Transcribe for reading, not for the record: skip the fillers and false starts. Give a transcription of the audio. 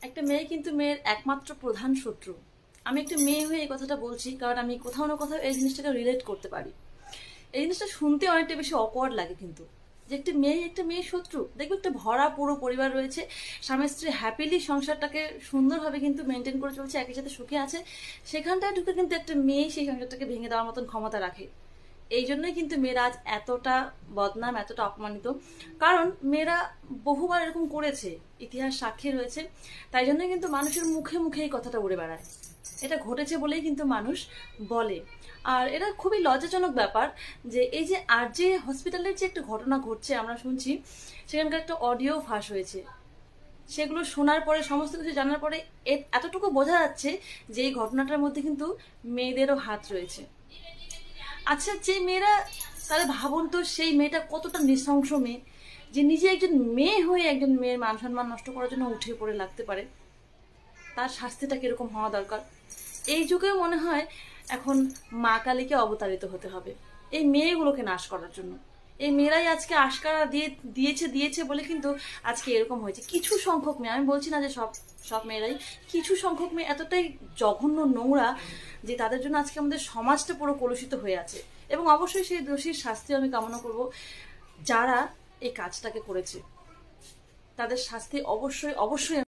একটা মেয়ে কিন্তু মেয়ের একমাত্র প্রধান শত্রু। আমি একটা মেয়ে হয়ে এই কথাটা বলছি, কারণ আমি কোথাও না কোথাও এই জিনিসটাকে রিলেট করতে পারি। এই জিনিসটা শুনতে অনেকটা বেশি অকওয়ার্ড লাগে, কিন্তু যে একটা মেয়ে শত্রু। দেখবে একটা ভরা পুরো পরিবার রয়েছে, স্বামী স্ত্রী হ্যাপিলি সংসারটাকে সুন্দরভাবে কিন্তু মেনটেন করে চলছে, একই সাথে সুখে আছে, সেখানটায় ঢুকে কিন্তু একটা মেয়ে সেই সংসারটাকে ভেঙে দেওয়ার মতন ক্ষমতা রাখে। এই জন্যই কিন্তু মেয়েরা আজ এতটা বদনাম, এতটা অপমানিত, কারণ মেয়েরা বহুবার এরকম করেছে, ইতিহাস সাক্ষী রয়েছে। তাই জন্যই কিন্তু মানুষের মুখে মুখে এই কথাটা উড়ে বেড়ায়। এটা ঘটেছে বলেই কিন্তু মানুষ বলে। আর এটা খুবই লজ্জাজনক ব্যাপার যে এই যে আরজে হসপিটালের যে একটা ঘটনা ঘটছে, আমরা শুনছি সেখানকার একটা অডিও ফাঁস হয়েছে। সেগুলো শোনার পরে, সমস্ত কিছু জানার পরে এতটুকু বোঝা যাচ্ছে যে এই ঘটনাটার মধ্যে কিন্তু মেয়েদেরও হাত রয়েছে। আচ্ছা, যে মেয়েরা, তাহলে ভাবুন তো সেই মেয়েটা কতটা নৃশংস মেয়ে, যে নিজে একজন মেয়ে হয়ে একজন মেয়ের মান সম্মান নষ্ট করার জন্য উঠে পড়ে লাগতে পারে। তার শাস্তিটা কিরকম হওয়া দরকার। এই যুগেও মনে হয় এখন মা কালীকে অবতারিত হতে হবে এই মেয়েগুলোকে নাশ করার জন্য। এই মেয়েরাই আজকে আশকারা দিয়েছে বলে কিন্তু আজকে এরকম হয়েছে। কিছু সংখ্যক মেয়ে, আমি বলছি না যে সব সব মেয়েরাই, কিছু সংখ্যক মেয়ে এতটাই জঘন্য, নোংরা, যে তাদের জন্য আজকে আমাদের সমাজটা পুরো কলুষিত হয়ে আছে। এবং অবশ্যই সেই দোষীর শাস্তি আমি কামনা করব। যারা এই কাজটাকে করেছে তাদের শাস্তি অবশ্যই অবশ্যই